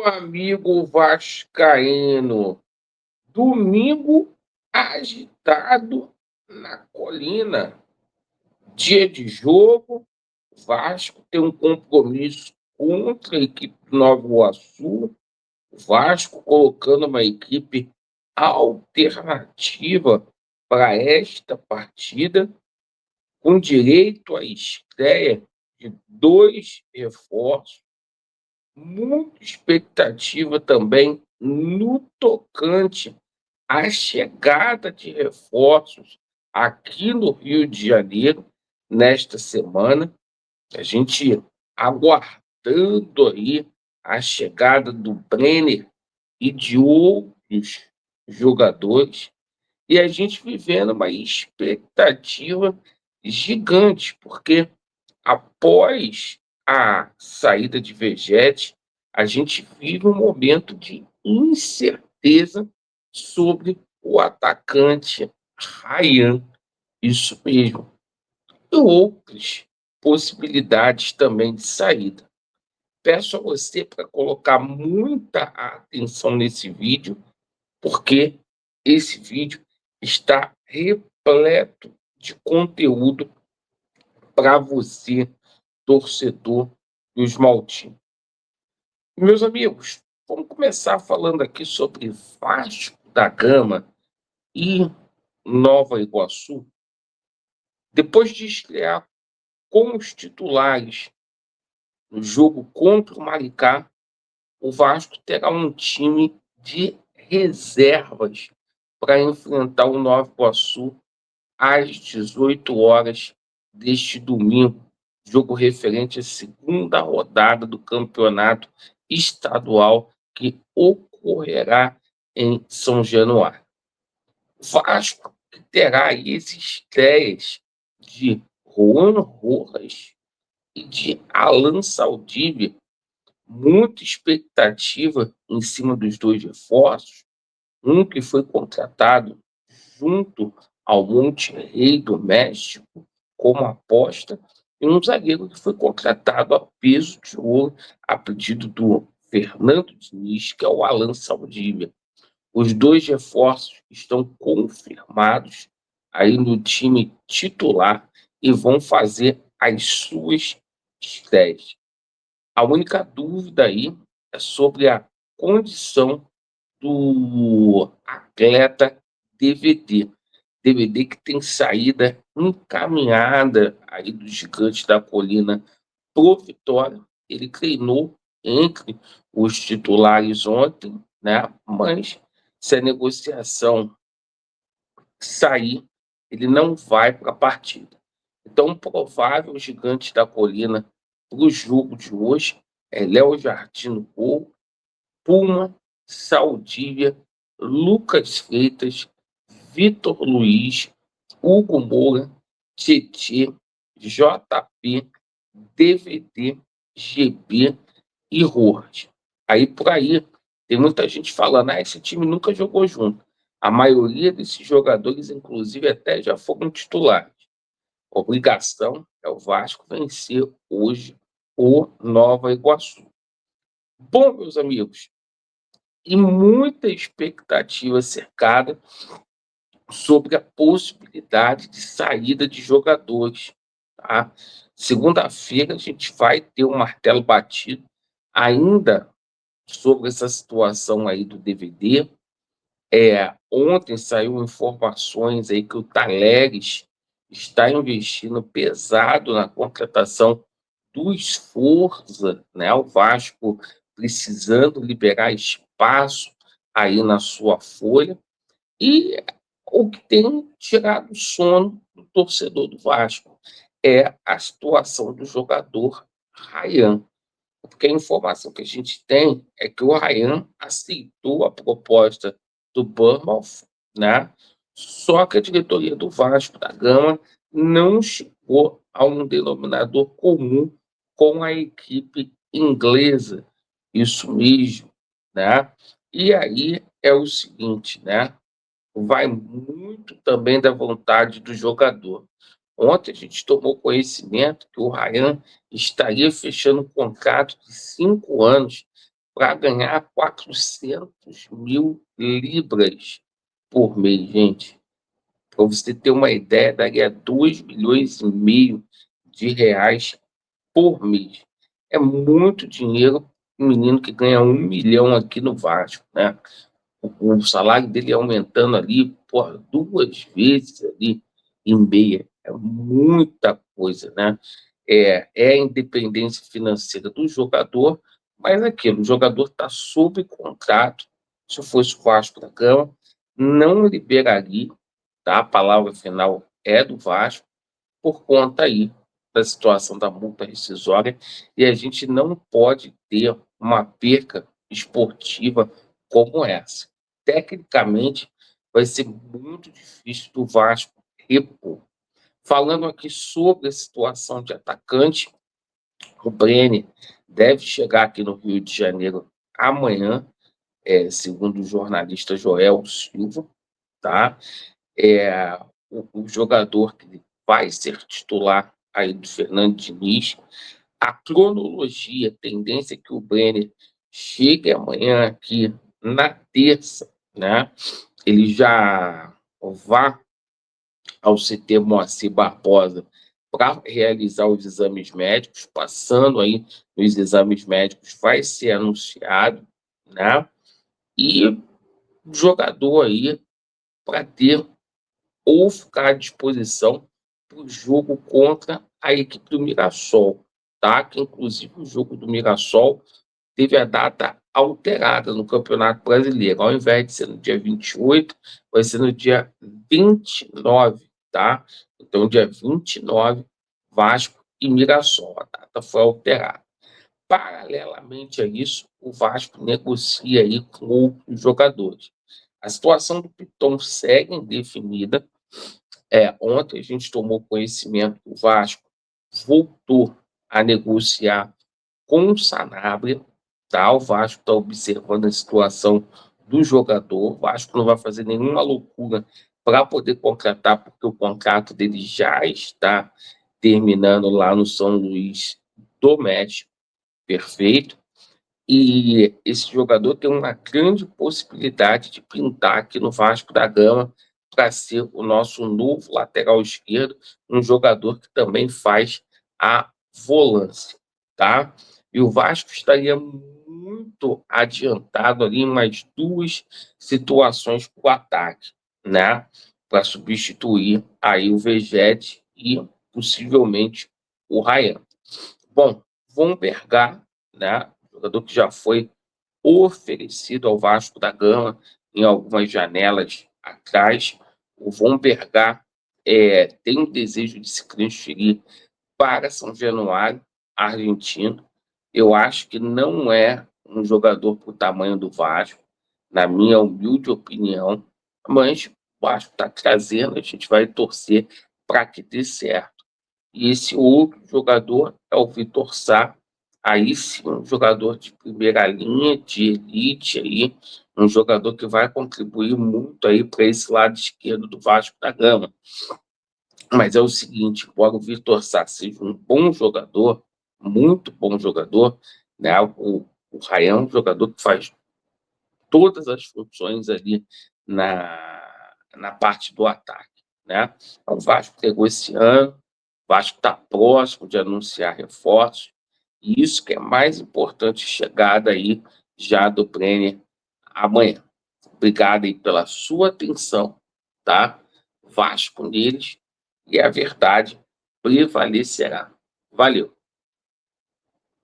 amigo vascaíno, domingo agitado na Colina, dia de jogo, o Vasco tem um compromisso contra a equipe do Nova Iguaçu, o Vasco colocando uma equipe alternativa para esta partida, com direito à estreia de 2 reforços, muita expectativa também no tocante à chegada de reforços aqui no Rio de Janeiro nesta semana. A gente aguardando aí a chegada do Brenner e de outros jogadores, e a gente vivendo uma expectativa gigante, porque após a saída de Vegete, a gente vive um momento de incerteza sobre o atacante Ryan, isso mesmo, e outras possibilidades também de saída. Peço a você para colocar muita atenção nesse vídeo, porque esse vídeo está repleto de conteúdo para você, torcedor dos Maltinos. Meus amigos, vamos começar falando aqui sobre Vasco da Gama e Nova Iguaçu. Depois de estrear com os titulares no jogo contra o Maricá, o Vasco terá um time de reservas para enfrentar o Nova Iguaçu às 18 horas deste domingo, jogo referente à segunda rodada do campeonato estadual que ocorrerá em São Januário. Vasco que terá aí as estreias de Juan Rojas e de Alan Saldívia, muita expectativa em cima dos dois reforços, um que foi contratado junto ao Monterrey do México como aposta, e um zagueiro que foi contratado a peso de ouro a pedido do Fernando Diniz, que é o Alan Saldívia. Os dois reforços estão confirmados aí no time titular e vão fazer as suas estreias. A única dúvida aí é sobre a condição do atleta DVD. DVD que tem saída encaminhada aí do Gigante da Colina pro Vitória. Ele treinou entre os titulares ontem, né? Mas se a negociação sair, ele não vai para a partida. Então, o provável Gigante da Colina para o jogo de hoje é Léo Jardim no gol, Puma, Saldívia, Lucas Freitas, Vitor Luiz, Hugo Moura, Tietê, JP, DVD, GB e Hort. Aí por aí tem muita gente falando, esse time nunca jogou junto. A maioria desses jogadores, inclusive, até já foram titulares. A obrigação é o Vasco vencer hoje o Nova Iguaçu. Bom, meus amigos, e muita expectativa cercada sobre a possibilidade de saída de jogadores. Tá? Segunda-feira a gente vai ter um martelo batido ainda sobre essa situação aí do DVD. Ontem saiu informações aí que o Taleres está investindo pesado na contratação do Sforza, né? O Vasco precisando liberar espaço aí na sua folha, e o que tem tirado o sono do torcedor do Vasco é a situação do jogador Ryan, porque a informação que a gente tem é que o Ryan aceitou a proposta do Bournemouth, né? Só que a diretoria do Vasco da Gama não chegou a um denominador comum com a equipe inglesa, isso mesmo, né? E aí é o seguinte, né? Vai muito também da vontade do jogador. Ontem a gente tomou conhecimento que o Ryan estaria fechando um contrato de 5 anos para ganhar 400 mil libras por mês, gente. Para você ter uma ideia, daria 2,5 milhões de reais por mês. É muito dinheiro um menino que ganha 1 milhão aqui no Vasco, né? O salário dele aumentando ali, por 2 vezes ali em meia. É muita coisa, né? É a independência financeira do jogador, mas aquilo, o jogador está sob contrato. Se eu fosse o Vasco da Gama, não liberaria, tá? A palavra final é do Vasco, por conta aí da situação da multa rescisória, e a gente não pode ter uma perca esportiva como essa. Tecnicamente, vai ser muito difícil do Vasco repor. Falando aqui sobre a situação de atacante, o Brenner deve chegar aqui no Rio de Janeiro amanhã, segundo o jornalista Joel Silva, tá? É, o jogador que vai ser titular aí do Fernando Diniz. A cronologia, a tendência é que o Brenner chegue amanhã aqui na terça, né? Ele já vá ao CT Moacir Barbosa para realizar os exames médicos, passando aí nos exames médicos, vai ser anunciado, né? E o jogador aí para ter ou ficar à disposição para o jogo contra a equipe do Mirassol, tá? Que inclusive o jogo do Mirassol teve a data alterada no Campeonato Brasileiro. Ao invés de ser no dia 28, vai ser no dia 29, tá? Então, dia 29, Vasco e Mirassol. A data foi alterada. Paralelamente a isso, o Vasco negocia aí com outros jogadores. A situação do Piton segue indefinida. Ontem a gente tomou conhecimento que o Vasco voltou a negociar com o Sanabria, tá? O Vasco está observando a situação do jogador. O Vasco não vai fazer nenhuma loucura para poder contratar, porque o contrato dele já está terminando lá no São Luís do México, perfeito. E esse jogador tem uma grande possibilidade de pintar aqui no Vasco da Gama para ser o nosso novo lateral esquerdo, um jogador que também faz a volância, tá? E o Vasco estaria muito adiantado ali em mais duas situações para o ataque, né? Para substituir aí o Vegete e possivelmente o Ryan. Bom, Von Bergar, né? Jogador que já foi oferecido ao Vasco da Gama em algumas janelas atrás. O Von Bergar tem o desejo de se transferir para São Januário, argentino. Eu acho que não é um jogador para o tamanho do Vasco, na minha humilde opinião, mas o Vasco está trazendo, a gente vai torcer para que dê certo. E esse outro jogador é o Vitor Sá, aí sim, um jogador de primeira linha, de elite aí, um jogador que vai contribuir muito aí para esse lado esquerdo do Vasco da Gama. Mas é o seguinte, embora o Vitor Sá seja um bom jogador, muito bom jogador, né? O Ryan é um jogador que faz todas as funções ali na parte do ataque, né? Então, o Vasco pegou esse ano, o Vasco está próximo de anunciar reforços, e isso que é mais importante, chegada aí já do Brenner amanhã. Obrigado aí pela sua atenção, tá? Vasco neles, e a verdade prevalecerá. Valeu!